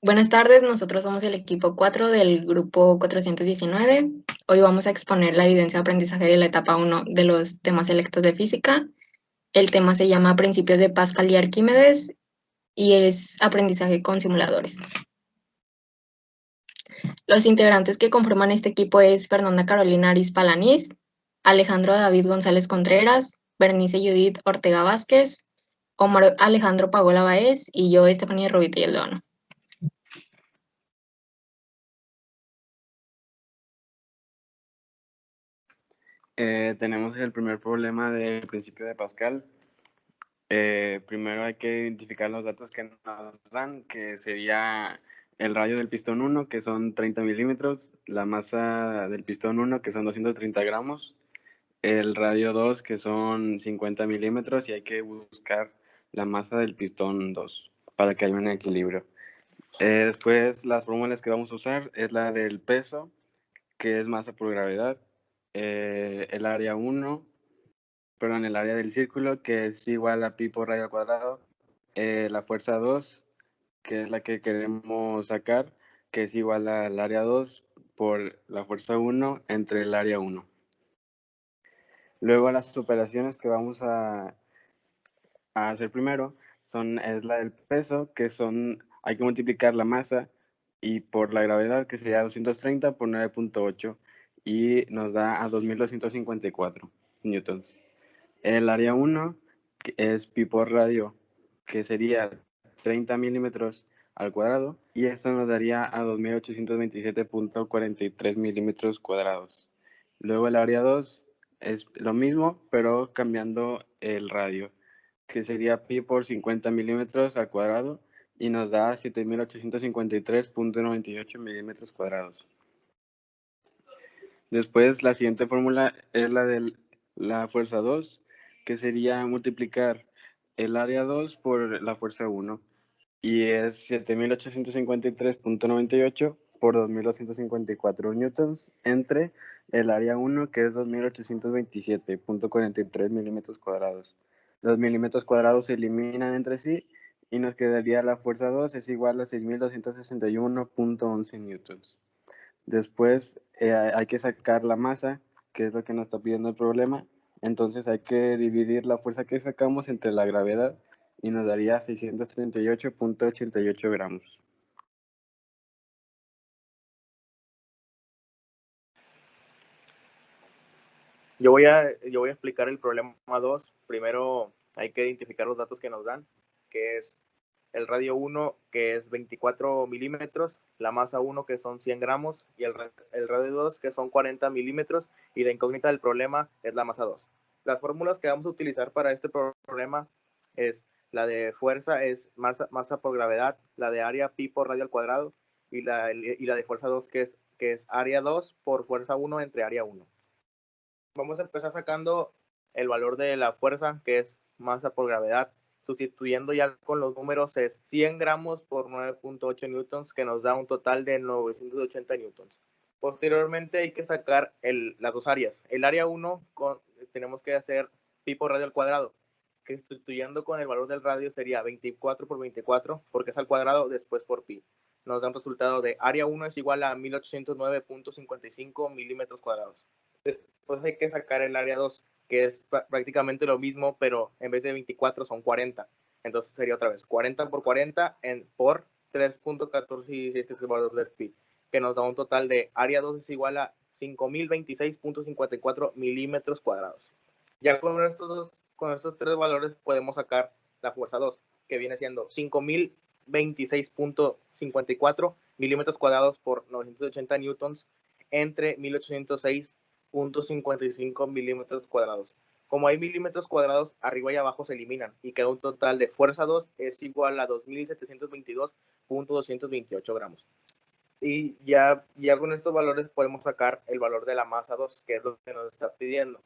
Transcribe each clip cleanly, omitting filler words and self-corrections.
Buenas tardes, nosotros somos el equipo 4 del grupo 419. Hoy vamos a exponer la evidencia de aprendizaje de la etapa uno de los temas selectos de física. El tema se llama Principios de Pascal y Arquímedes y es aprendizaje con simuladores. Los integrantes que conforman este equipo es Fernanda Carolina Aris Palanís, Alejandro David González Contreras, Bernice Judith Ortega Vázquez, Omar Alejandro Pagola Baez y yo, Estefanía Rubita y Eldona. Tenemos el primer problema del principio de Pascal. Primero hay que identificar los datos que nos dan, que sería el radio del pistón 1, que son 30 milímetros, la masa del pistón 1, que son 230 gramos, el radio 2, que son 50 milímetros, y hay que buscar la masa del pistón 2 para que haya un equilibrio. Después, las fórmulas que vamos a usar es la del peso, que es masa por gravedad, el área 1, perdón, el área del círculo, que es igual a pi por radio al cuadrado, la fuerza 2, que es la que queremos sacar, que es igual al área 2 por la fuerza 1 entre el área 1. Luego las operaciones que vamos a hacer primero es la del peso, que hay que multiplicar la masa y por la gravedad, que sería 230 por 9.8, y nos da a 2254 newtons. El área 1 es pi por radio, que sería 30 milímetros al cuadrado, y esto nos daría a 2827.43 milímetros cuadrados. Luego el área 2 es lo mismo, pero cambiando el radio, que sería pi por 50 milímetros al cuadrado, y nos da 7853.98 milímetros cuadrados. Después, la siguiente fórmula es la de la fuerza 2, que sería multiplicar el área 2 por la fuerza 1, y es 7853.98 por 2254 newtons entre el área 1, que es 2827.43 milímetros cuadrados. Los milímetros cuadrados se eliminan entre sí y nos quedaría la fuerza 2 es igual a 6261.11 newtons. Después hay que sacar la masa, que es lo que nos está pidiendo el problema. Entonces hay que dividir la fuerza que sacamos entre la gravedad y nos daría 638.88 gramos. Yo voy a explicar el problema 2. Primero hay que identificar los datos que nos dan, que es el radio 1, que es 24 milímetros, la masa 1, que son 100 gramos, y el radio 2, que son 40 milímetros, y la incógnita del problema es la masa 2. Las fórmulas que vamos a utilizar para este problema es la de fuerza es masa por gravedad, la de área pi por radio al cuadrado, y la de fuerza 2, que es área 2 por fuerza 1 entre área 1. Vamos a empezar sacando el valor de la fuerza, que es masa por gravedad. Sustituyendo ya con los números es 100 gramos por 9.8 newtons, que nos da un total de 980 newtons. Posteriormente hay que sacar las dos áreas. El área 1 tenemos que hacer pi por radio al cuadrado, que sustituyendo con el valor del radio sería 24 por 24, porque es al cuadrado, después por pi. Nos da un resultado de área 1 es igual a 1809.55 milímetros cuadrados. Después hay que sacar el área 2, que es prácticamente lo mismo, pero en vez de 24 son 40. Entonces sería otra vez 40 por 40 por 3.14, que es el valor del pi, que nos da un total de área 2 es igual a 5026.54 milímetros cuadrados. Ya con estos tres valores podemos sacar la fuerza 2, que viene siendo 5026.54 milímetros cuadrados por 980 newtons entre 1806.55 milímetros cuadrados. Como hay milímetros cuadrados, arriba y abajo se eliminan y queda un total de fuerza 2 es igual a 2722.228 gramos. Y ya con estos valores podemos sacar el valor de la masa 2, que es lo que nos está pidiendo.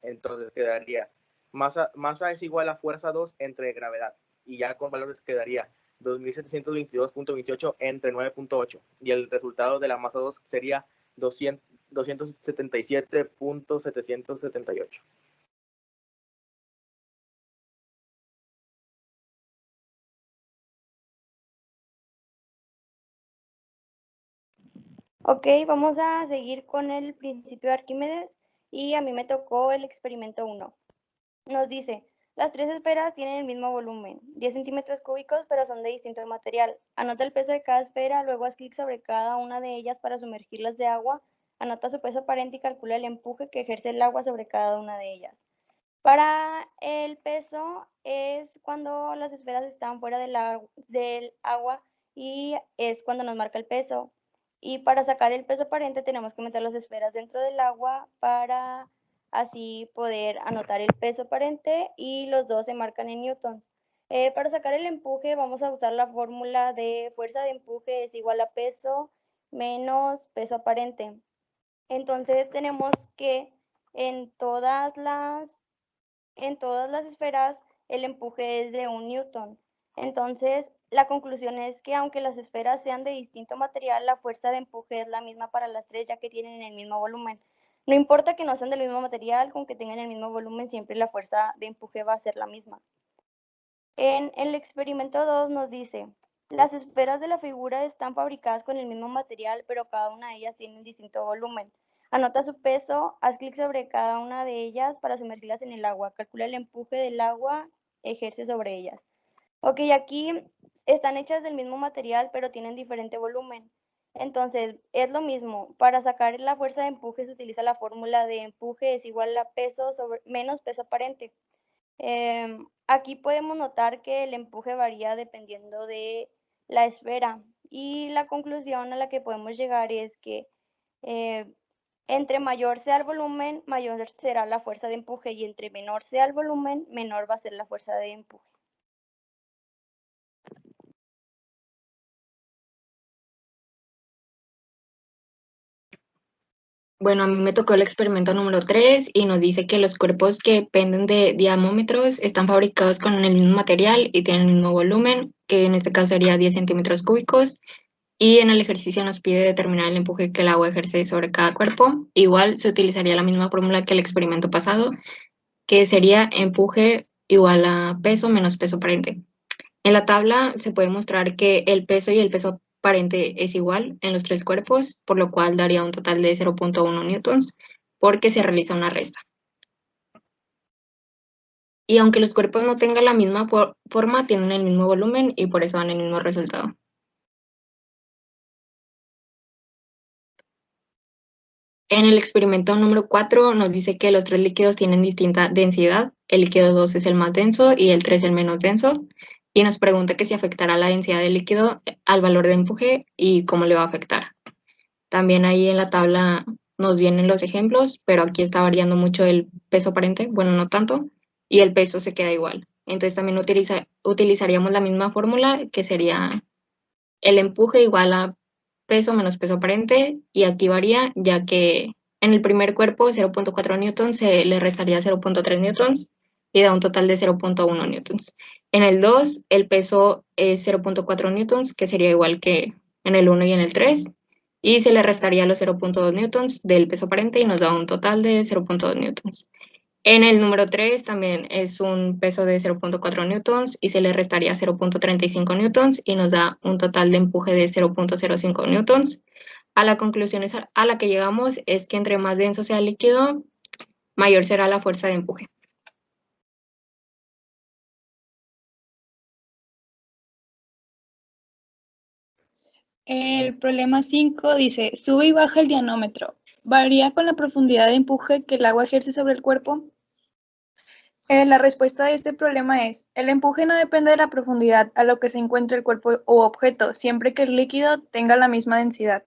Entonces quedaría masa es igual a fuerza 2 entre gravedad, y ya con valores quedaría 2722.28 entre 9.8, y el resultado de la masa 2 sería 277.778. Ok, vamos a seguir con el principio de Arquímedes y a mí me tocó el experimento 1. Nos dice, las tres esferas tienen el mismo volumen, 10 centímetros cúbicos, pero son de distinto material. Anota el peso de cada esfera, luego haz clic sobre cada una de ellas para sumergirlas de agua, anota su peso aparente y calcula el empuje que ejerce el agua sobre cada una de ellas. Para el peso es cuando las esferas están fuera del agua y es cuando nos marca el peso. Y para sacar el peso aparente tenemos que meter las esferas dentro del agua para así poder anotar el peso aparente y los dos se marcan en newtons. Para sacar el empuje vamos a usar la fórmula de fuerza de empuje es igual a peso menos peso aparente. Entonces tenemos que en todas las esferas el empuje es de 1 newton. Entonces, la conclusión es que aunque las esferas sean de distinto material, la fuerza de empuje es la misma para las tres, ya que tienen el mismo volumen. No importa que no sean del mismo material, con que tengan el mismo volumen, siempre la fuerza de empuje va a ser la misma. En el experimento 2 nos dice, las esferas de la figura están fabricadas con el mismo material, pero cada una de ellas tiene un distinto volumen. Anota su peso, haz clic sobre cada una de ellas para sumergirlas en el agua. Calcula el empuje del agua, ejerce sobre ellas. Ok, aquí están hechas del mismo material, pero tienen diferente volumen. Entonces, es lo mismo. Para sacar la fuerza de empuje se utiliza la fórmula de empuje es igual a peso menos peso aparente. Aquí podemos notar que el empuje varía dependiendo de la esfera y la conclusión a la que podemos llegar es que entre mayor sea el volumen, mayor será la fuerza de empuje y entre menor sea el volumen, menor va a ser la fuerza de empuje. Bueno, a mí me tocó el experimento número 3 y nos dice que los cuerpos que penden de diamómetros están fabricados con el mismo material y tienen el mismo volumen, que en este caso sería 10 centímetros cúbicos. Y en el ejercicio nos pide determinar el empuje que el agua ejerce sobre cada cuerpo. Igual se utilizaría la misma fórmula que el experimento pasado, que sería empuje igual a peso menos peso aparente. En la tabla se puede mostrar que el peso y el peso aparente es igual en los tres cuerpos, por lo cual daría un total de 0.1 newtons, porque se realiza una resta. Y aunque los cuerpos no tengan la misma forma, tienen el mismo volumen y por eso dan el mismo resultado. En el experimento número 4 nos dice que los tres líquidos tienen distinta densidad. El líquido 2 es el más denso y el 3 el menos denso. Y nos pregunta que si afectará la densidad del líquido al valor de empuje y cómo le va a afectar. También ahí en la tabla nos vienen los ejemplos, pero aquí está variando mucho el peso aparente, bueno, no tanto, y el peso se queda igual. Entonces también utilizaríamos la misma fórmula, que sería el empuje igual a peso menos peso aparente, y aquí varía, ya que en el primer cuerpo 0.4 newtons se le restaría 0.3 newtons y da un total de 0.1 newtons. En el 2 el peso es 0.4 newtons, que sería igual que en el 1 y en el 3, y se le restaría los 0.2 newtons del peso aparente y nos da un total de 0.2 newtons. En el número 3 también es un peso de 0.4 newtons y se le restaría 0.35 newtons y nos da un total de empuje de 0.05 newtons. A la conclusión a la que llegamos es que entre más denso sea el líquido, mayor será la fuerza de empuje. El problema 5 dice, sube y baja el diamómetro. ¿Varía con la profundidad de empuje que el agua ejerce sobre el cuerpo? La respuesta de este problema es, el empuje no depende de la profundidad a lo que se encuentre el cuerpo u objeto, siempre que el líquido tenga la misma densidad.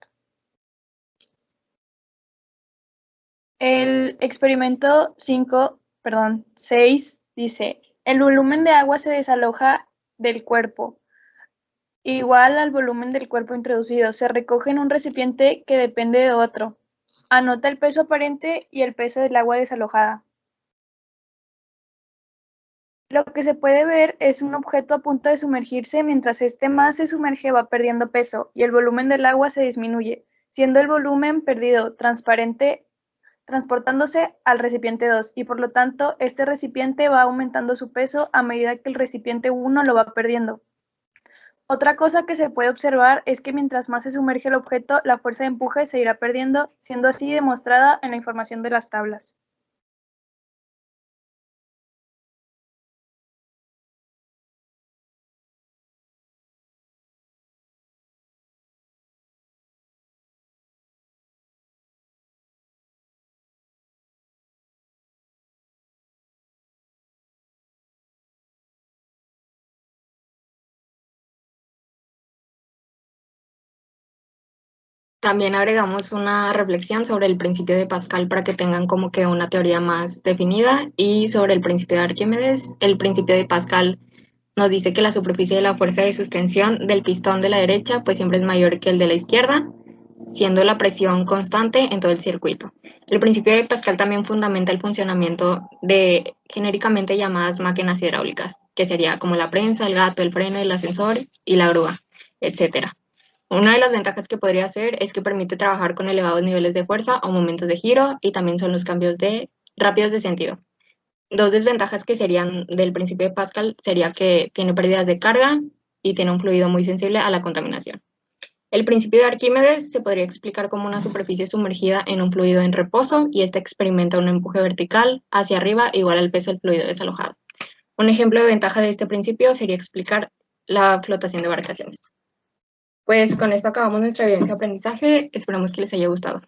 El experimento 6 dice, el volumen de agua se desaloja del cuerpo, igual al volumen del cuerpo introducido. Se recoge en un recipiente que depende de otro. Anota el peso aparente y el peso del agua desalojada. Lo que se puede ver es un objeto a punto de sumergirse. Mientras este más se sumerge va perdiendo peso y el volumen del agua se disminuye, siendo el volumen perdido transparente transportándose al recipiente 2 y por lo tanto este recipiente va aumentando su peso a medida que el recipiente 1 lo va perdiendo. Otra cosa que se puede observar es que mientras más se sumerge el objeto, la fuerza de empuje se irá perdiendo, siendo así demostrada en la información de las tablas. También agregamos una reflexión sobre el principio de Pascal para que tengan como que una teoría más definida y sobre el principio de Arquímedes. El principio de Pascal nos dice que la superficie de la fuerza de suspensión del pistón de la derecha pues siempre es mayor que el de la izquierda, siendo la presión constante en todo el circuito. El principio de Pascal también fundamenta el funcionamiento de genéricamente llamadas máquinas hidráulicas, que sería como la prensa, el gato, el freno, el ascensor y la grúa, etcétera. Una de las ventajas que podría ser es que permite trabajar con elevados niveles de fuerza o momentos de giro y también son los cambios rápidos de sentido. Dos desventajas que serían del principio de Pascal sería que tiene pérdidas de carga y tiene un fluido muy sensible a la contaminación. El principio de Arquímedes se podría explicar como una superficie sumergida en un fluido en reposo y este experimenta un empuje vertical hacia arriba igual al peso del fluido desalojado. Un ejemplo de ventaja de este principio sería explicar la flotación de embarcaciones. Pues con esto acabamos nuestra evidencia de aprendizaje. Esperamos que les haya gustado.